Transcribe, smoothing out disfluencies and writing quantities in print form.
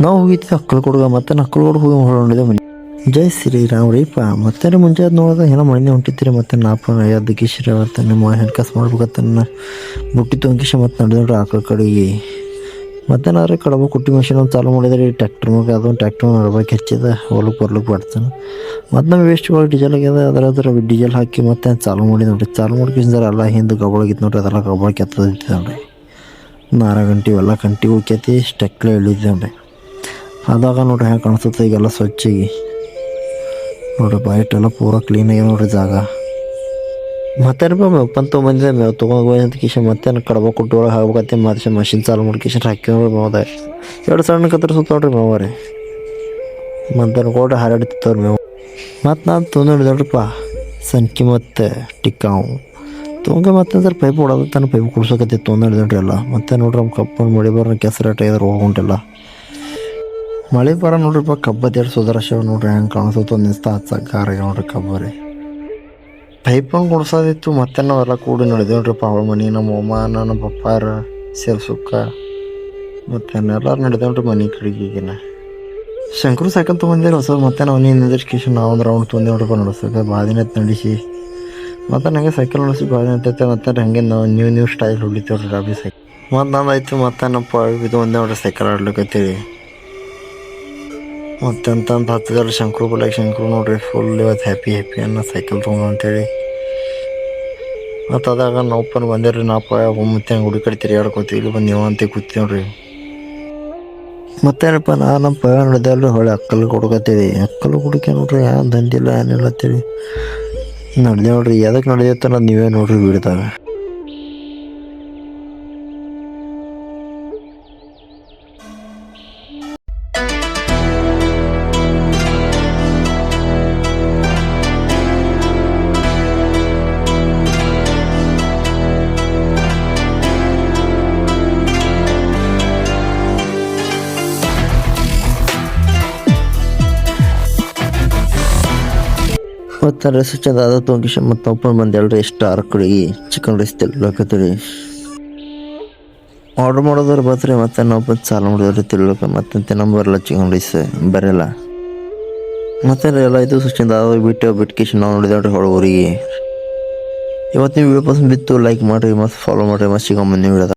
ನಾವು ಹೋಗಿದ್ವಿ ಅಕ್ಕಲ್ಕೋಡ್ಗ ಮತ್ತೆ ಅಕ್ಕಲ್ಕೋಡ್ ಹೋಗಿ ಹೊರಕೊಂಡಿದ್ದೆ ಮನೆ. ಜೈ ಶ್ರೀರಾಮ್ ರೀಪ ಮತ್ತೆ ಮುಂಚೆ ನೋಡಿದ್ರೆ ಏನೋ ಮನೆ ಹೊಂಟಿತ್ರಿ ಮತ್ತೆ ನಾಲ್ಕು ಅದಕ್ಕೆ ಶ್ರೀವರ್ತ ನಿಮ್ಮ ಹೆಣ್ಕಾಸು ಮಾಡ್ಬೇಕತ್ತ ಬುಟ್ಟಿ ತೊಂಕಿಶ ಮತ್ತೆ ನಡೆದ್ರೆ ಆಕಳ ಕಡೆಗೆ ಮತ್ತೆ ನಾರೇ ಕಡಬ ಕುಟ್ಟಿ ಮಿಷಿನ್ ಒಂದು ಚಾಲು ಮಾಡಿದ್ರೆ ಟ್ಯಾಕ್ಟ್ರ್ ಮಗ ಅದೊಂದು ಟ್ಯಾಕ್ಟ್ರ್ ನಡ್ಬೇಕು ಹೆಚ್ಚಿದ ಹೊಲಕ್ಕೆ ಬರ್ಲಿಕ್ಕೆ ಬರ್ತಾನೆ ಮತ್ತು ನಮ್ಮ ವೇಸ್ಟ್ಗಳು ಡೀಸೆಲ್ ಆಗ್ಯದ ಅದ್ರ ಡೀಸೆಲ್ ಹಾಕಿ ಮತ್ತೆ ಚಾಲು ಮಾಡಿ ನೋಡ್ರಿ ಚಾಲು ಮಾಡ್ಕಿಸಿದ್ರೆ ಎಲ್ಲ ಹಿಂದೆ ಗಬ್ಬಳಗಿತ್ತು ನೋಡ್ರಿ ಅದೆಲ್ಲ ಗಬ್ಬಳ ಕೆತ್ತದಿತ್ತು ನೋಡ್ರಿ ನಾರ ಗಂಟೆ ಎಲ್ಲ ಗಂಟೆ ಉಕ್ಕೈತಿ ಸ್ಟೆಕ್ಲೆ ಇಳಿದ್ದೆ ನೋಡ್ರಿ ಅದಾಗ ನೋಡ್ರಿ ಹೆಂಗೆ ಕಾಣಿಸುತ್ತೆ ಈಗೆಲ್ಲ ಸ್ವಚ್ಛಗಿ ನೋಡ್ರಿ ಬೈಟ್ ಎಲ್ಲ ಪೂರ ಕ್ಲೀನಾಗಿ ನೋಡ್ರಿ ಜಾಗ ಮತ್ತೆ ಮೇವು ಪಂತ ತೊಗೊಂಬಂದಿದ್ದೆ ಮೇವು ತೊಗೊಂಡು ಅಂತ ಕಿಶನ್ ಮತ್ತೆ ಕಡಬ ಕೊಟ್ಟು ಒಳಗೆ ಹಾಕ್ಬೇಕತ್ತೆ ಮತ್ತೆ ಮಷಿನ್ ಚಾಲು ಮಾಡಿ ಕಿಶನ್ ಹಾಕಿ ನೋಡ್ರಿ ಮೇವ್ದ ಎರಡು ಸಣ್ಣ ಕತ್ತರಿಸುತ್ತ ನೋಡ್ರಿ ಮೇವ್ರಿ ಮತ್ತೆ ಕೊಡ್ರಿ ಹಾರಾಡ್ತಿತ್ತವ್ರಿ ಮೇವು ಮತ್ತು ನಾನು ತೊಂದು ನೋಡಿದ್ರಪ್ಪ ಸನ್ಕಿ ಮತ್ತು ಟಿಕ್ಕಾವು ತೊಗೊಂಡು ಮತ್ತೆ ಸ್ವಲ್ಪ ಪೈಪ್ ಹೊಡೋದು ತನ್ನ ಪೈಪ್ ಕುಡ್ಸೋಕತ್ತಿ ತೊಂದು ಹಿಡಿದ್ರಿ ಎಲ್ಲ ಮತ್ತೆ ನೋಡ್ರಿ ನಮ್ಮ ಕಪ್ಪನ್ನು ಮಳೆ ಬರೋ ಕೆಸರಾಟ ಇದ್ರೆ ಹೋಗುಂಟೆಲ್ಲ ಮಳೆ ಬರ ನೋಡ್ರಿಪ್ಪ ಕಬ್ಬತ್ತು ಎರಡು ಸುಧಾರಿಸ್ಯಾವ ನೋಡ್ರಿ ಹೆಂಗೆ ಕಾಣಿಸುತ್ತೆ ಒಂದು ನಿಸ್ತ ಹಚ್ಚಾರ ನೋಡ್ರಿ ಕಬ್ಬ ರೀ ಪೈಪಂಗೆ ಗುಡ್ಸೋದಿತ್ತು ಮತ್ತೆ ನಾವೆಲ್ಲ ಕೂಡಿ ನಡೆದೇವು ನೋಡ್ರಿಪ್ಪ ಅವಳ ಮನೆ ನಮ್ಮ ಅಮ್ಮ ನಮ್ಮ ಪಪ್ಪಾರ ಸೇರ್ಸುಕ್ಕ ಮತ್ತು ಎಲ್ಲರೂ ನಡೆದೇವು ನೋಡ್ರಿ ಮನೆ ಕಡೆಗೀಗಿನ ಶಂಕರು ಸೈಕಲ್ ತೊಗೊಂಡಿರಿ ಹೊಸದು ಮತ್ತೆ ನಾವು ನೀನು ಕಿಶನ್ ನಾವು ಒಂದು ರೌಂಡ್ ತೊಂದೇವು ನೋಡ್ರಿಪ್ಪ ನಡೆಸೋಕೆ ಬಾದಿನ ನಡೆಸಿ ಮತ್ತು ನನಗೆ ಸೈಕಲ್ ನಡೆಸಿ ಬಾದಿನ ಅಂತೈತೆ ಮತ್ತು ಹಂಗೆ ನಾವು ನ್ಯೂ ಸ್ಟೈಲ್ ಹೊಡಿತೇವೆ ರೀ ಡಾಬಿ ಸೈಕಲ್ ಮತ್ತು ನಾನು ಆಯ್ತು ಮತ್ತೆ ನಮ್ಮ ಇದು ಒಂದೇ ನೋಡ್ರಿ ಸೈಕಲ್ ಆಡ್ಲಿಕ್ಕತ್ತೀವಿ ಮತ್ತು ಅಂತಂದು ಹತ್ತಿದ್ರೆ ಶಂಕರು ಬಲಕ್ಕೆ ಶಂಕರು ನೋಡ್ರಿ ಫುಲ್ ಇವತ್ತು ಹ್ಯಾಪಿ ಅನ್ನೋ ಸೈಕಲ್ ತೊಗೊಂಡು ಅಂತೇಳಿ ಮತ್ತು ಅದಾಗ ನಾವಪ್ಪನ ಬಂದೇವ್ರಿ ನಾಪ್ಪ ಮತ್ತೆ ಹಂಗೆ ಹುಡುಗಿ ಕಡೆ ತಿರುಗಾಡ್ಕೋತೀವಿ ಇಲ್ಲಿ ಬಂದು ನೀವು ಅಂತ ಕೂತೀವಿ ನೋಡ್ರಿ ಮತ್ತೇನಪ್ಪ ನಮ್ಮ ಪಯ ನೋಡಿದೆಲ್ರಿ ಹೊಳೆ ಅಕ್ಕಲ್ ಹುಡುಕತ್ತೀವಿ ಅಕ್ಕಲ್ ಹುಡುಕಿ ನೋಡ್ರಿ ಏನು ದಂದಿಲ್ಲ ಏನಿಲ್ಲ ಅಂತೇಳಿ ನಡೆದೇ ನೋಡ್ರಿ ಎದಕ್ಕೆ ನಡೆದೈತೆ ಅನ್ನೋದು ನೀವೇ ನೋಡ್ರಿ ಬಿಡ್ತಾವೆ ಮತ್ತು ರೈಸ್ ಚಂದ ಅದ ತೊಗೊಂಡಿಶ ಮತ್ತು ಓಪನ್ ಬಂದು ಎಲ್ರಿ ಎಷ್ಟು ಕಡೆಗೆ ಚಿಕನ್ ರೈಸ್ ತಿಳ್ಲಕತ್ತೀರಿ ಆರ್ಡ್ರ್ ಮಾಡೋದ್ರ ಬರ್ತೀರಿ ಮತ್ತು ನಾವು ಬಂದು ಚಾಲು ಮಾಡಿದ್ರಿ ತಿಳ್ಲಕ ಮತ್ತೆ ನಂಬರಲ್ಲ ಚಿಕನ್ ರೈಸ್ ಬರಲ್ಲ ಮತ್ತೆ ಎಲ್ಲ ಇದು ಚಂದ ಅದ ಬಿಟ್ಟು ಕಿಶನ್ ನಾವು ನೋಡಿದ್ರಿ ಹೊಳಗೂರಿಗೆ ಇವತ್ತು ನೀವು ವಿಡಿಯೋ ಪಸಂದ್ ಬಿತ್ತು ಲೈಕ್ ಮಾಡಿರಿ ಮತ್ತು ಫಾಲೋ ಮಾಡಿರಿ ಮತ್ತು ಸಿಗೋ ಮುಂದಿನ ವಿಡಿಯೋದ